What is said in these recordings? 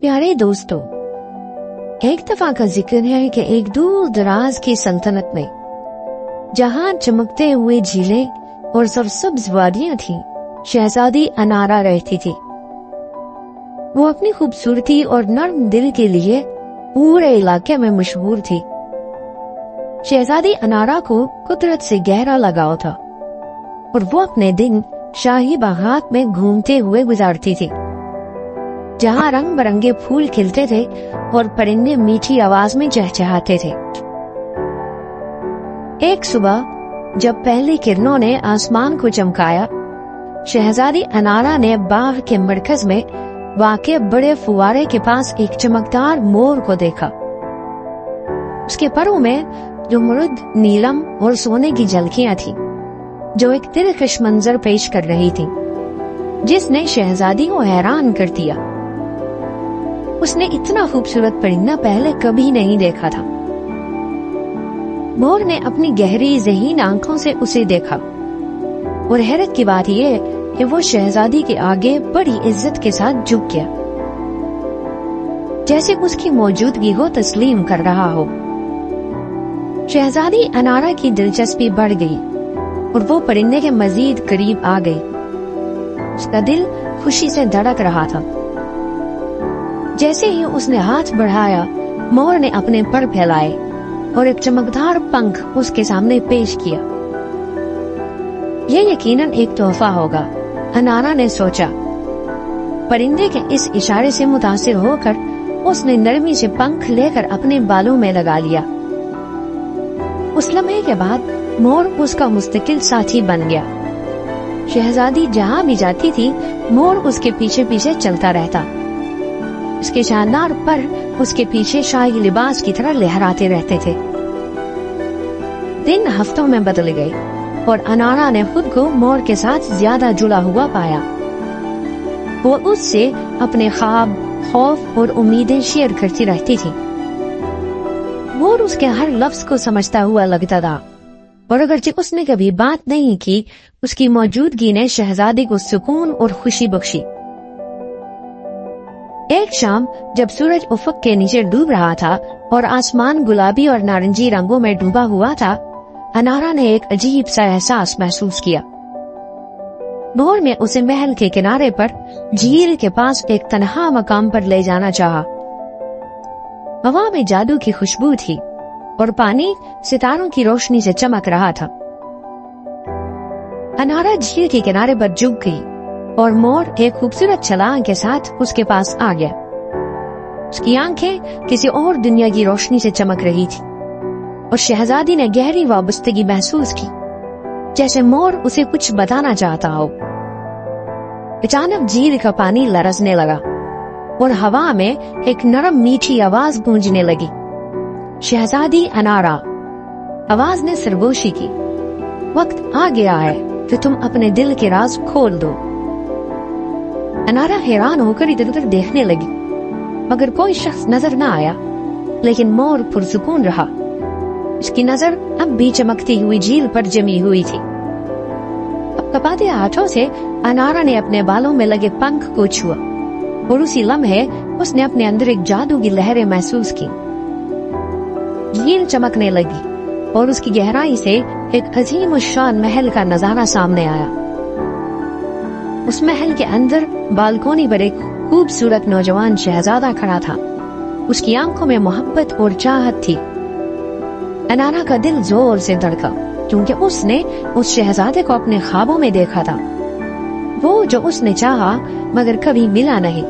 प्यारे दोस्तों, एक दफा का जिक्र है कि एक दूर दराज की सल्तनत में जहां चमकते हुए झीलें और सरसब्ज वादियां थीं, शहजादी अनारा रहती थी। वो अपनी खूबसूरती और नर्म दिल के लिए पूरे इलाके में मशहूर थी। शहजादी अनारा को कुदरत से गहरा लगाव था और वो अपने दिन शाही बागात में घूमते हुए गुजारती थी, जहां रंग बिरंगे फूल खिलते थे और परिंदे मीठी आवाज में चहचहाते थे। एक सुबह जब पहली किरणों ने आसमान को चमकाया, शहजादी अनारा ने बाग के मरकज में वाक़े बड़े फुवारे के पास एक चमकदार मोर को देखा। उसके परों में जुमरुद, नीलम और सोने की झलकियां थीं, जो एक दिलकश मंजर पेश कर रही थीं, जिसने शहजादी को हैरान कर दिया। उसने इतना खूबसूरत परिंदा पहले कभी नहीं देखा था। मोर ने अपनी गहरी ज़हीन आंखों से उसे देखा और हैरत की बात यह कि वो शहजादी के आगे बड़ी इज्जत के साथ झुक गया, जैसे उसकी मौजूदगी को तस्लीम कर रहा हो। शहजादी अनारा की दिलचस्पी बढ़ गई और वो परिंदे के मजीद करीब आ गई। उसका दिल खुशी से धड़क रहा था। जैसे ही उसने हाथ बढ़ाया, मोर ने अपने पर फैलाए और एक चमकदार पंख उसके सामने पेश किया। यह यकीनन एक तोहफा होगा, अनारा ने सोचा। परिंदे के इस इशारे से मुतासिर होकर उसने नरमी से पंख लेकर अपने बालों में लगा लिया। उस लम्हे के बाद मोर उसका मुस्तकिल साथी बन गया। शहजादी जहाँ भी जाती थी, मोर उसके पीछे पीछे चलता रहता। उसके शानदार पर उसके पीछे शाही लिबास की तरह लहराते रहते थे। दिन हफ्तों में बदल गए और अनारा ने खुद को मोर के साथ ज्यादा जुड़ा हुआ पाया। वो उससे अपने ख्वाब, खौफ और उम्मीदें शेयर करती रहती थी। मोर उसके हर लफ्ज को समझता हुआ लगता था और अगरचे उसने कभी बात नहीं की, उसकी मौजूदगी ने शहजादी को सुकून और खुशी बख्शी। एक शाम जब सूरज उफक के नीचे डूब रहा था और आसमान गुलाबी और नारंगी रंगों में डूबा हुआ था, अनारा ने एक अजीब सा एहसास महसूस किया। मोर ने उसे महल के किनारे पर झील के पास एक तन्हा मकाम पर ले जाना चाहा। हवा में जादू की खुशबू थी और पानी सितारों की रोशनी से चमक रहा था। अनारा झील के किनारे पर झुक गई और मोर एक खूबसूरत छलांग के साथ उसके पास आ गया। उसकी आंखें किसी और दुनिया की रोशनी से चमक रही थी और शहजादी ने गहरी वाबस्तगी महसूस की, जैसे मोर उसे कुछ बताना चाहता हो। अचानक झील का पानी लरसने लगा और हवा में एक नरम मीठी आवाज गूंजने लगी। शहजादी अनारा, आवाज ने सरगोशी की, वक्त आ गया है कि तुम अपने दिल के राज खोल दो। अनारा हैरान होकर इधर उधर देखने लगी, मगर कोई शख्स नजर न आया। लेकिन मोर पुरसुकून रहा। उसकी नजर अब भी चमकती हुई झील पर जमी हुई थी। अब कपाते हाथों से अनारा ने अपने बालों में लगे पंख को छुआ और उसी लम्हे उसने अपने अंदर एक जादू की लहरें महसूस की। झील चमकने लगी और उसकी गहराई से एक अजीम उश्शान महल का नजारा सामने आया। उस महल के अंदर बालकोनी पर एक खूबसूरत नौजवान शहजादा खड़ा था। उसकी आंखों में मोहब्बत और चाहत थी। अनारा का दिल जोर से धड़का, क्योंकि उसने उस शहजादे को अपने ख्वाबों में देखा था, वो जो उसने चाहा मगर कभी मिला नहीं।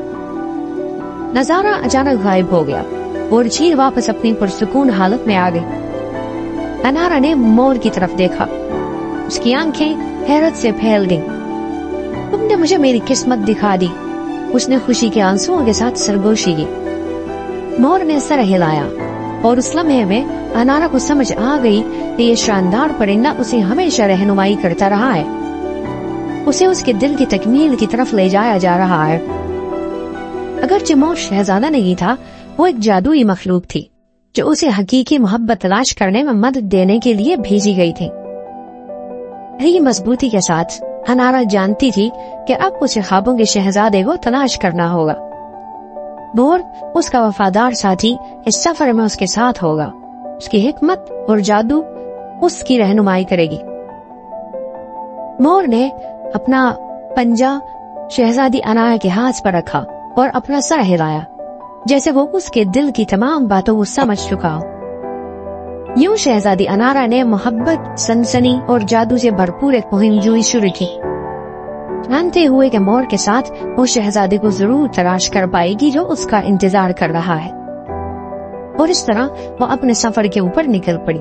नजारा अचानक गायब हो गया और झील वापस अपनी पुरसुकून हालत में आ गई। अनारा ने मोर की तरफ देखा। उसकी आंखें हैरत से फैल गईं। तुमने मुझे मेरी किस्मत दिखा दी, उसने खुशी के आंसुओं के साथ सरगोशी की। मोर ने सर हिलाया और उस लम्हे में अनारा को समझ आ गई कि ये शानदार परिंदा उसे हमेशा रहनुमाई करता रहा है। उसे उसके दिल की तकमील की तरफ ले जाया जा रहा है। अगरचे मोर शहजादा नहीं था, वो एक जादुई मखलूक थी जो उसे हकीकी मोहब्बत तलाश करने में मदद देने के लिए भेजी गई थी। बड़ी मजबूती के साथ अनारा जानती थी कि अब उसे ख्वाबों के शहजादे को तलाश करना होगा। مور اس کا وفادار ساتھی اس سفر میں اس کے ساتھ ہوگا، اس کی حکمت اور جادو اس کی رہنمائی کرے گی۔ مور نے اپنا پنجہ شہزادی انارا کے ہاتھ پر رکھا اور اپنا سر ہلایا جیسے وہ اس کے دل کی تمام باتوں کو سمجھ چکا ہو۔ یوں شہزادی انارا نے محبت، سنسنی اور جادو سے بھرپور ایک مہم جوئی شروع کی، جانتے ہوئے کہ مور کے ساتھ وہ شہزادی کو ضرور تلاش کر پائے گی جو اس کا انتظار کر رہا ہے، اور اس طرح وہ اپنے سفر کے اوپر نکل پڑی۔